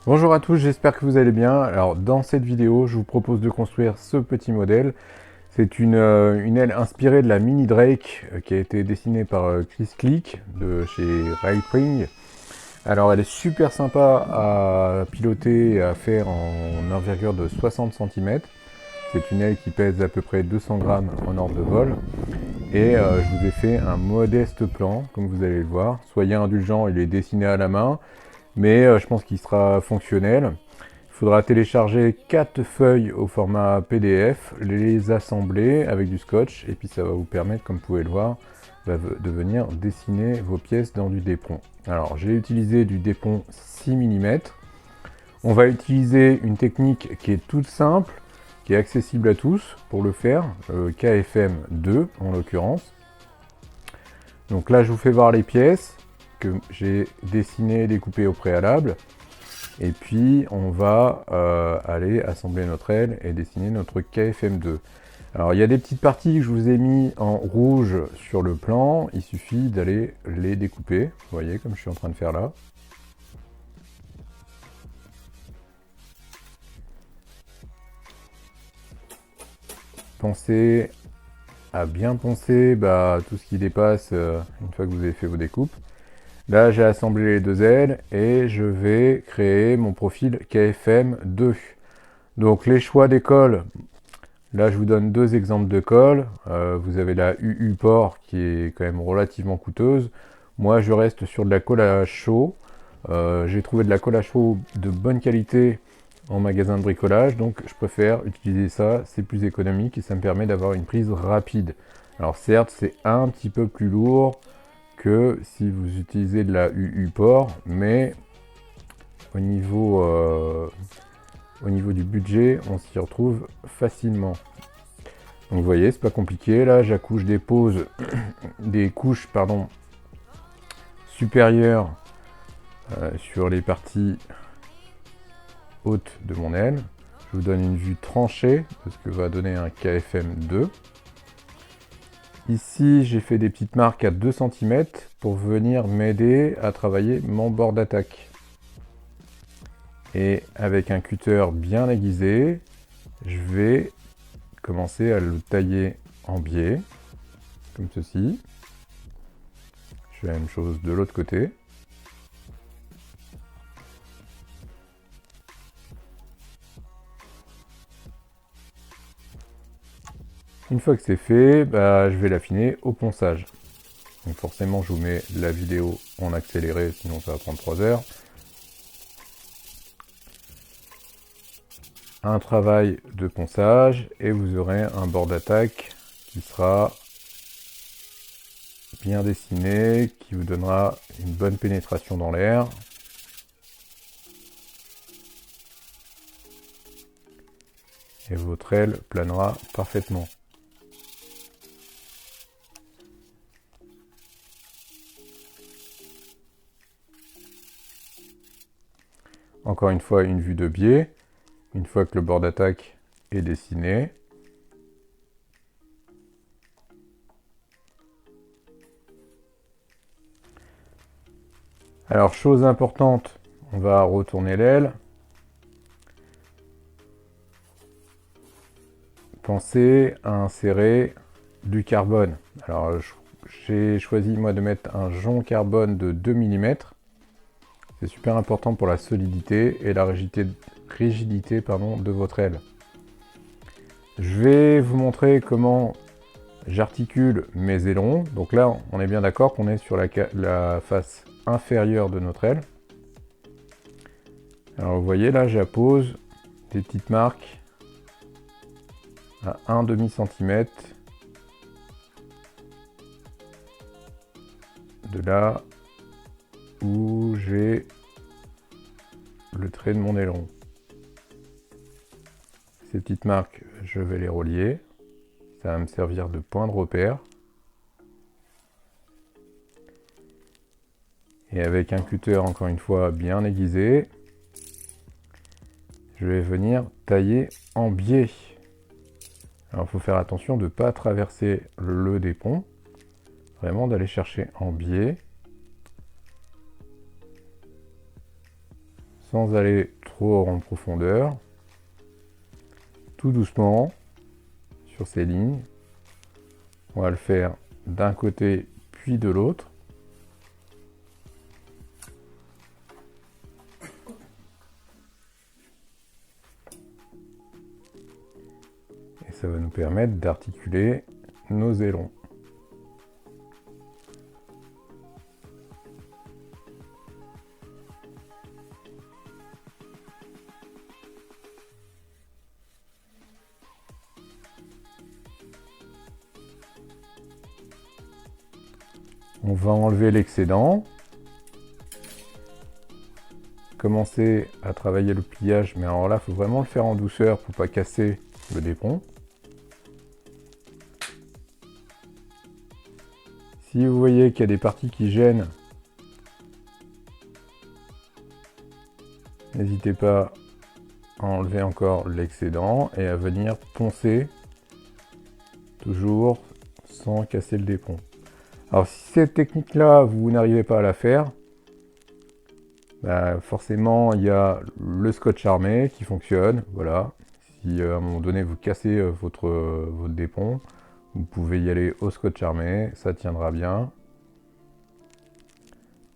Bonjour à tous, j'espère que vous allez bien. Alors dans cette vidéo, je vous propose de construire ce petit modèle. C'est une aile inspirée de la Mini Drake qui a été dessinée par Chris Click de chez Railpring. Alors elle est super sympa à piloter et à faire en envergure de 60 cm. C'est une aile qui pèse à peu près 200 grammes en ordre de vol. Et je vous ai fait un modeste plan, comme vous allez le voir. Soyez indulgents, il est dessiné à la main, mais je pense qu'il sera fonctionnel. Il faudra télécharger 4 feuilles au format PDF, les assembler avec du scotch, et puis ça va vous permettre, comme vous pouvez le voir, de venir dessiner vos pièces dans du dépont. Alors j'ai utilisé du dépont 6 mm. On va utiliser une technique qui est toute simple, qui est accessible à tous pour le faire, KFM 2 en l'occurrence. Donc là je vous fais voir les pièces que j'ai dessinées et découpées au préalable. Et puis on va aller assembler notre aile et dessiner notre KFM2. Alors il y a des petites parties que je vous ai mis en rouge sur le plan, il suffit d'aller les découper, vous voyez comme je suis en train de faire là. Pensez à bien poncer tout ce qui dépasse une fois que vous avez fait vos découpes. Là j'ai assemblé les deux ailes et je vais créer mon profil KFM2. Donc les choix des cols, là je vous donne deux exemples de colle. Vous avez la UU Port qui est quand même relativement coûteuse. Moi je reste sur de la colle à chaud. J'ai trouvé de la colle à chaud de bonne qualité en magasin de bricolage, donc je préfère utiliser ça, c'est plus économique et ça me permet d'avoir une prise rapide. Alors certes c'est un petit peu plus lourd que si vous utilisez de la UU Port, mais au niveau du budget, on s'y retrouve facilement. Donc vous voyez, c'est pas compliqué. Là, j'accouche des couches supérieures sur les parties hautes de mon aile. Je vous donne une vue tranchée de ce que va donner un KFM2. Ici, j'ai fait des petites marques à 2 cm pour venir m'aider à travailler mon bord d'attaque. Et avec un cutter bien aiguisé, je vais commencer à le tailler en biais, comme ceci. Je fais la même chose de l'autre côté. Une fois que c'est fait, je vais l'affiner au ponçage. Donc forcément, je vous mets la vidéo en accéléré, sinon ça va prendre 3 heures. Un travail de ponçage et vous aurez un bord d'attaque qui sera bien dessiné, qui vous donnera une bonne pénétration dans l'air. Et votre aile planera parfaitement. Encore une fois, une vue de biais. Une fois que le bord d'attaque est dessiné, alors chose importante, on va retourner l'aile. Pensez à insérer du carbone. Alors j'ai choisi moi de mettre un jonc carbone de 2 mm. C'est super important pour la solidité et la rigidité de votre aile. Je vais vous montrer comment j'articule mes ailerons. Donc là, on est bien d'accord qu'on est sur la face inférieure de notre aile. Alors vous voyez là, j'appose des petites marques à 1,5 cm de là où j'ai le trait de mon aileron. Ces petites marques, je vais les relier. Ça va me servir de point de repère. Et avec un cutter, encore une fois, bien aiguisé, je vais venir tailler en biais. Alors il faut faire attention de ne pas traverser le dépont. Vraiment d'aller chercher en biais. Sans aller trop en profondeur. Tout doucement sur ces lignes. On va le faire d'un côté puis de l'autre. Et ça va nous permettre d'articuler nos ailerons. On va enlever l'excédent. Commencer à travailler le pliage, mais alors là, il faut vraiment le faire en douceur pour pas casser le dépron. Si vous voyez qu'il y a des parties qui gênent, n'hésitez pas à enlever encore l'excédent et à venir poncer, toujours sans casser le dépron. Alors si cette technique-là, vous n'arrivez pas à la faire, bah, forcément il y a le scotch armé qui fonctionne. Voilà. Si à un moment donné vous cassez votre dépron, vous pouvez y aller au scotch armé, ça tiendra bien.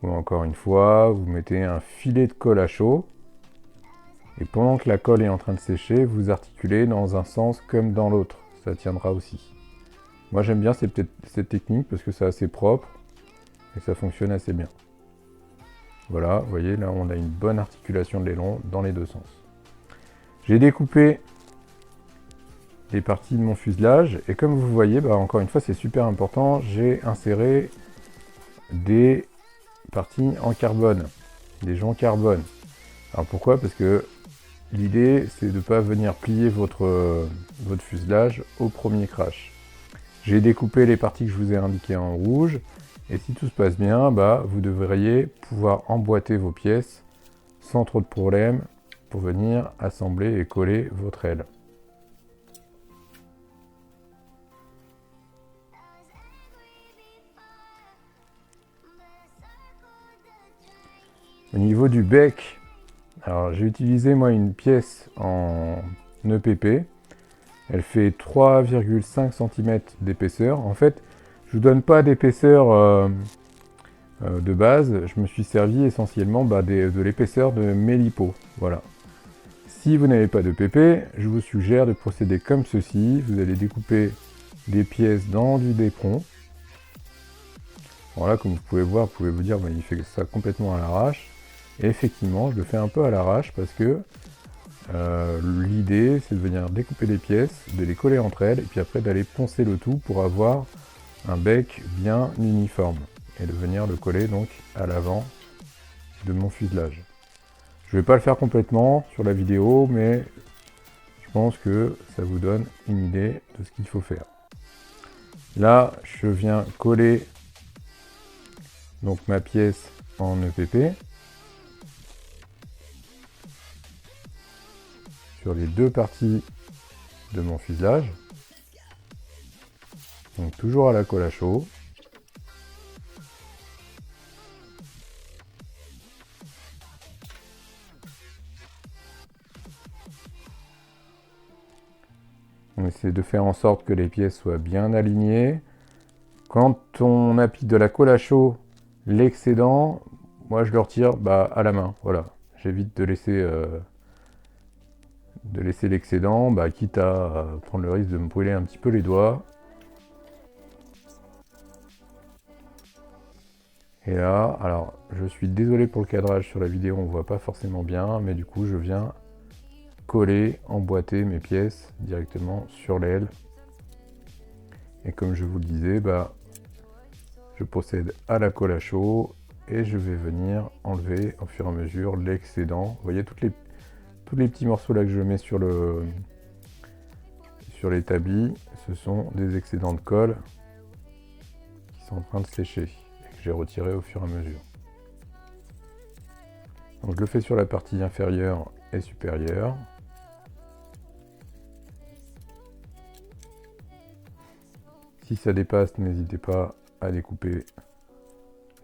Ou encore une fois, vous mettez un filet de colle à chaud. Et pendant que la colle est en train de sécher, vous articulez dans un sens comme dans l'autre. Ça tiendra aussi. Moi j'aime bien cette technique parce que c'est assez propre et ça fonctionne assez bien. Voilà, vous voyez, là on a une bonne articulation de l'aileron dans les deux sens. J'ai découpé les parties de mon fuselage et comme vous voyez, bah, encore une fois c'est super important, j'ai inséré des parties en carbone, des joncs carbone. Alors pourquoi? Parce que l'idée c'est de ne pas venir plier votre fuselage au premier crash. J'ai découpé les parties que je vous ai indiquées en rouge. Et si tout se passe bien, bah, vous devriez pouvoir emboîter vos pièces sans trop de problèmes pour venir assembler et coller votre aile. Au niveau du bec, alors j'ai utilisé moi une pièce en EPP. Elle fait 3,5 cm d'épaisseur. En fait, je ne vous donne pas d'épaisseur de base. Je me suis servi essentiellement de l'épaisseur de mes lipots. Voilà. Si vous n'avez pas de PP, je vous suggère de procéder comme ceci. Vous allez découper des pièces dans du dépron. Voilà, comme vous pouvez voir, vous pouvez vous dire, il fait ça complètement à l'arrache. Et effectivement, je le fais un peu à l'arrache parce que l'idée, c'est de venir découper les pièces, de les coller entre elles, et puis après d'aller poncer le tout pour avoir un bec bien uniforme. Et de venir le coller donc à l'avant de mon fuselage. Je ne vais pas le faire complètement sur la vidéo, mais je pense que ça vous donne une idée de ce qu'il faut faire. Là, je viens coller donc ma pièce en EPP. Sur les deux parties de mon fuselage. Donc toujours à la colle à chaud. On essaie de faire en sorte que les pièces soient bien alignées. Quand on applique de la colle à chaud, l'excédent, moi je le retire à la main. Voilà, j'évite de laisser l'excédent, quitte à prendre le risque de me brûler un petit peu les doigts. Et là, alors je suis désolé pour le cadrage sur la vidéo, on ne voit pas forcément bien, mais du coup je viens coller, emboîter mes pièces directement sur l'aile. Et comme je vous le disais, je procède à la colle à chaud et je vais venir enlever au fur et à mesure l'excédent. Vous voyez tous les petits morceaux là que je mets sur les tabis, ce sont des excédents de colle qui sont en train de sécher et que j'ai retiré au fur et à mesure. Donc je le fais sur la partie inférieure et supérieure. Si ça dépasse, n'hésitez pas à découper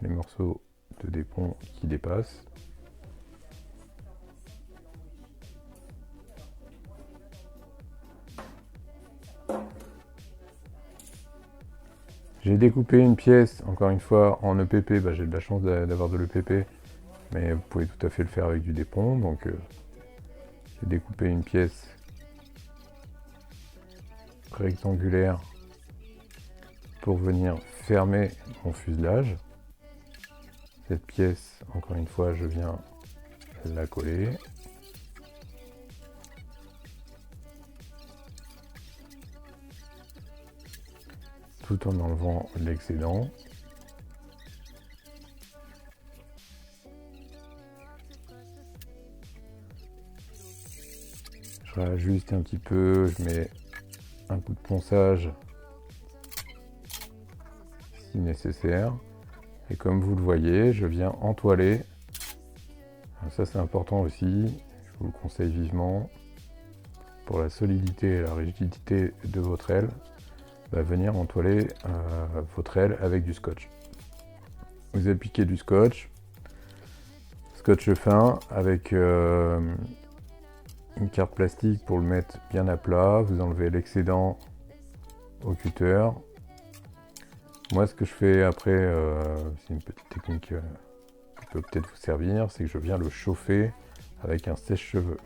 les morceaux de dépron qui dépassent. J'ai découpé une pièce, encore une fois, en EPP. Bah, j'ai de la chance d'avoir de l'EPP, mais vous pouvez tout à fait le faire avec du Dépron. Donc, j'ai découpé une pièce rectangulaire pour venir fermer mon fuselage. Cette pièce, encore une fois, je viens la coller. Tout en enlevant l'excédent. Je réajuste un petit peu, je mets un coup de ponçage si nécessaire. Et comme vous le voyez, je viens entoiler. Ça c'est important aussi, je vous le conseille vivement. Pour la solidité et la rigidité de votre aile, venir entoiler votre aile avec du scotch. Vous appliquez du scotch fin avec une carte plastique pour le mettre bien à plat. Vous enlevez l'excédent au cutter. Moi, ce que je fais après, c'est une petite technique qui peut peut-être vous servir, c'est que je viens le chauffer avec un sèche-cheveux.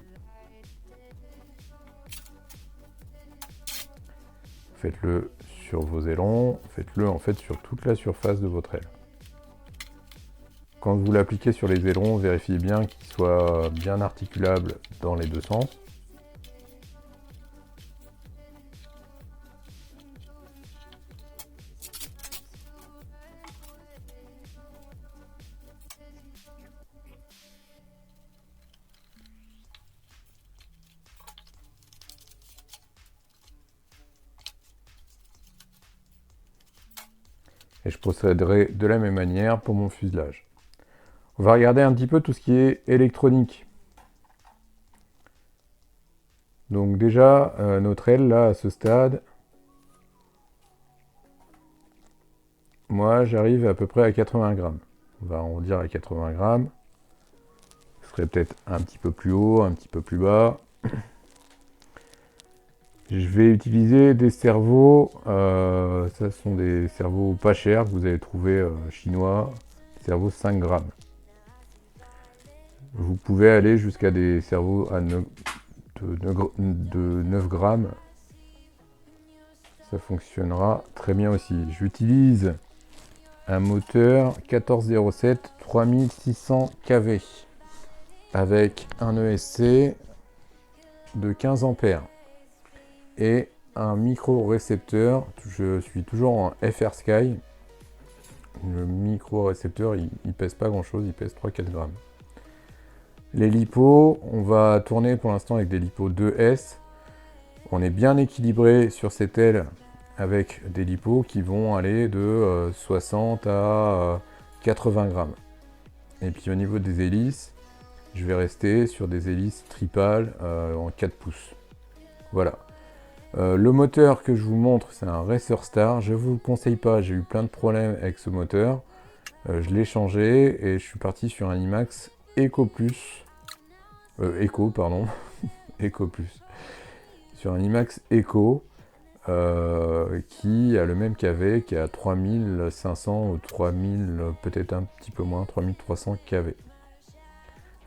Faites-le sur vos ailerons, faites-le en fait sur toute la surface de votre aile. Quand vous l'appliquez sur les ailerons, vérifiez bien qu'il soit bien articulable dans les deux sens. Et je procéderai de la même manière pour mon fuselage. On va regarder un petit peu tout ce qui est électronique. Donc déjà, notre aile, là, à ce stade, moi, j'arrive à peu près à 80 grammes. On va arrondir à 80 grammes. Ce serait peut-être un petit peu plus haut, un petit peu plus bas. Je vais utiliser des cerveaux, ça sont des cerveaux pas chers que vous allez trouver chinois, cerveaux 5 grammes. Vous pouvez aller jusqu'à des cerveaux de 9 grammes. Ça fonctionnera très bien aussi. J'utilise un moteur 1407 3600 kV avec un ESC de 15 ampères. Et un micro-récepteur, je suis toujours en FR Sky. Le micro-récepteur, il pèse pas grand chose, il pèse 3-4 grammes. Les lipos, on va tourner pour l'instant avec des lipos 2S. On est bien équilibré sur cette aile avec des lipos qui vont aller de 60 à 80 grammes. Et puis au niveau des hélices, je vais rester sur des hélices tripales en 4 pouces. Voilà. Le moteur que je vous montre, c'est un Racer Star. Je ne vous le conseille pas, j'ai eu plein de problèmes avec ce moteur. Je l'ai changé et je suis parti sur un IMAX Eco Plus. Eco, pardon. Eco Plus. Sur un IMAX Eco qui a le même KV, qui a 3500 ou 3000, peut-être un petit peu moins, 3300 kV.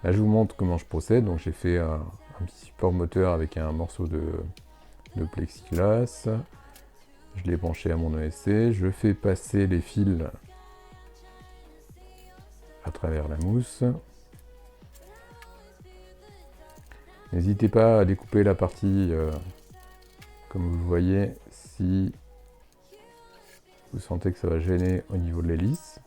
Là, je vous montre comment je procède. Donc, j'ai fait un petit support moteur avec un morceau de plexiglas. Je l'ai branché à mon ESC. Je fais passer les fils à travers la mousse. N'hésitez pas à découper la partie comme vous le voyez si vous sentez que ça va gêner au niveau de l'hélice.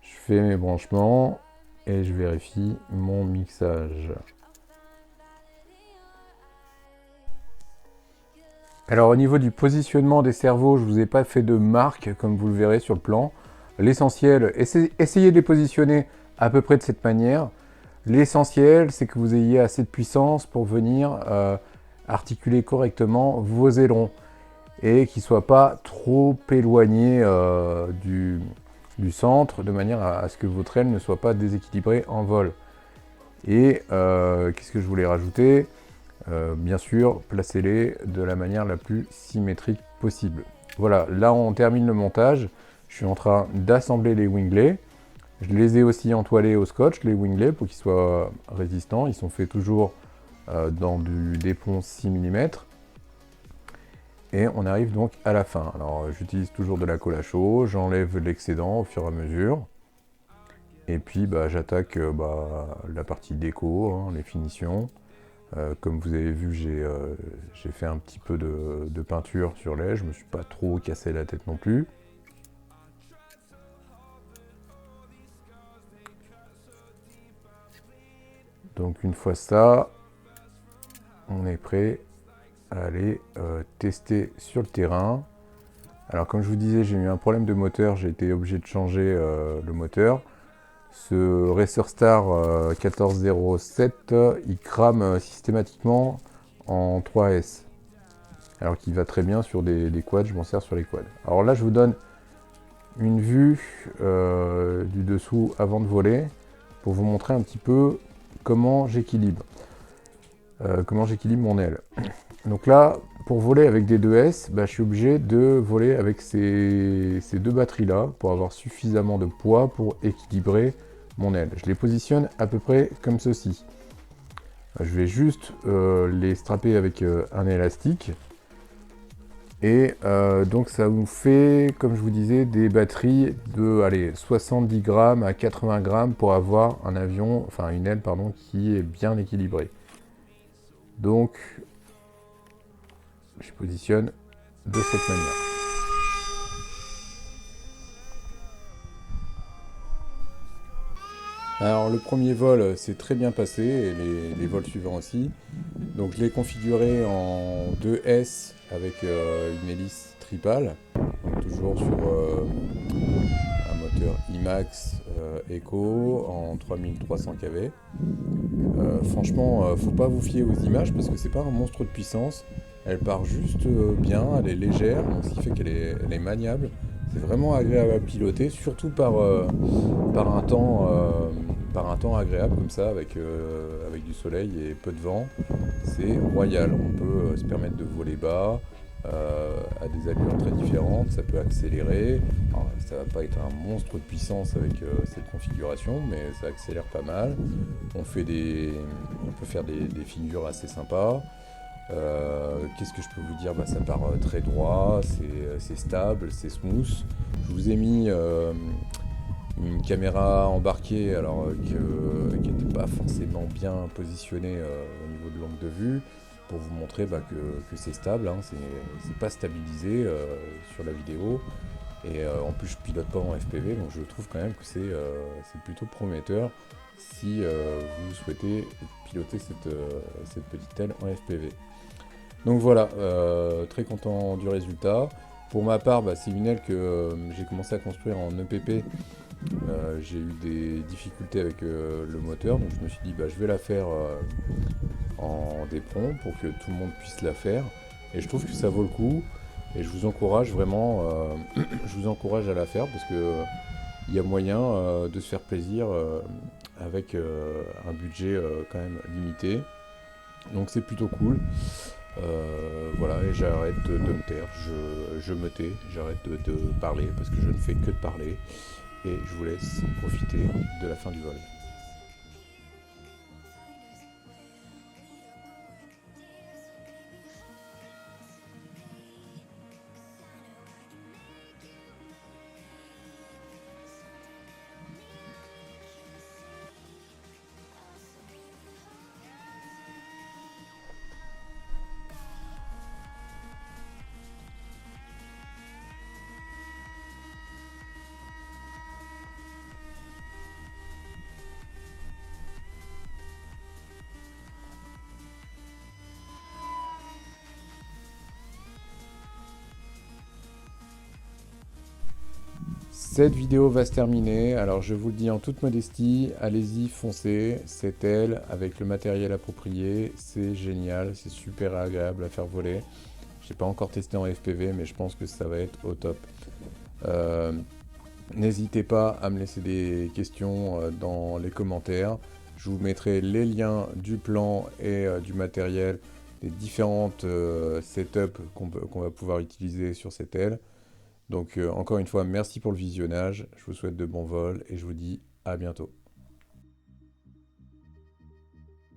Je fais mes branchements et je vérifie mon mixage. Alors au niveau du positionnement des cerveaux, je ne vous ai pas fait de marque comme vous le verrez sur le plan. L'essentiel, essayez de les positionner à peu près de cette manière. L'essentiel, c'est que vous ayez assez de puissance pour venir articuler correctement vos ailerons et qu'ils ne soient pas trop éloignés du centre de manière à ce que votre aile ne soit pas déséquilibrée en vol. Et qu'est-ce que je voulais rajouter ? Bien sûr, placez-les de la manière la plus symétrique possible. Voilà, là on termine le montage. Je suis en train d'assembler les winglets. Je les ai aussi entoilés au scotch, les winglets, pour qu'ils soient résistants. Ils sont faits toujours dans des ponts 6 mm. Et on arrive donc à la fin. Alors j'utilise toujours de la colle à chaud, j'enlève l'excédent au fur et à mesure. Et puis j'attaque la partie déco, hein, les finitions. Comme vous avez vu, j'ai fait un petit peu de peinture sur l'aile, je me suis pas trop cassé la tête non plus. Donc une fois ça, on est prêt à aller tester sur le terrain. Alors comme je vous disais, j'ai eu un problème de moteur, j'ai été obligé de changer le moteur. Ce Racer Star 1407, il crame systématiquement en 3S. Alors qu'il va très bien sur des quads, je m'en sers sur les quads. Alors là, je vous donne une vue du dessous avant de voler, pour vous montrer un petit peu comment j'équilibre mon aile. Donc là, pour voler avec des 2S, je suis obligé de voler avec ces deux batteries-là pour avoir suffisamment de poids pour équilibrer mon aile. Je les positionne à peu près comme ceci. Je vais juste les strapper avec un élastique. Et donc ça nous fait, comme je vous disais, des batteries de 70 grammes à 80 grammes pour avoir un avion, enfin une aile pardon, qui est bien équilibrée. Donc je positionne de cette manière. Alors le premier vol s'est très bien passé et les vols suivants aussi. Donc je l'ai configuré en 2S avec une hélice tripale, donc toujours sur un moteur IMAX Eco en 3300 kV. Franchement, faut pas vous fier aux images parce que c'est pas un monstre de puissance. Elle part juste bien, elle est légère, donc ce qui fait qu'elle est maniable. C'est vraiment agréable à piloter, surtout par un temps agréable comme ça, avec du soleil et peu de vent. C'est royal, on peut se permettre de voler bas, à des allures très différentes, ça peut accélérer. Alors, ça va pas être un monstre de puissance avec cette configuration, mais ça accélère pas mal. On peut faire des figures assez sympas. Qu'est-ce que je peux vous dire? Ça part très droit, c'est stable, c'est smooth. Je vous ai mis une caméra embarquée qui n'était pas forcément bien positionnée au niveau de l'angle de vue pour vous montrer que c'est stable, hein, c'est pas stabilisé sur la vidéo. Et en plus je pilote pas en FPV, donc je trouve quand même que c'est plutôt prometteur si vous souhaitez piloter cette petite aile en FPV. Donc voilà, très content du résultat. Pour ma part, c'est une aile que j'ai commencé à construire en EPP. J'ai eu des difficultés avec le moteur, donc je me suis dit je vais la faire en Dépron pour que tout le monde puisse la faire. Et je trouve que ça vaut le coup. Et je vous encourage vraiment, je vous encourage à la faire parce que il y a moyen de se faire plaisir avec un budget quand même limité. Donc c'est plutôt cool. Voilà, et j'arrête de me taire, je me tais, j'arrête de parler parce que je ne fais que de parler. Et je vous laisse profiter de la fin du vol. Cette vidéo va se terminer, alors je vous le dis en toute modestie, allez-y, foncez, c'est elle, avec le matériel approprié, c'est génial, c'est super agréable à faire voler. J'ai pas encore testé en FPV, mais je pense que ça va être au top. N'hésitez pas à me laisser des questions dans les commentaires. Je vous mettrai les liens du plan et du matériel des différentes setups qu'on va pouvoir utiliser sur cette aile. Donc encore une fois, merci pour le visionnage, je vous souhaite de bons vols et je vous dis à bientôt.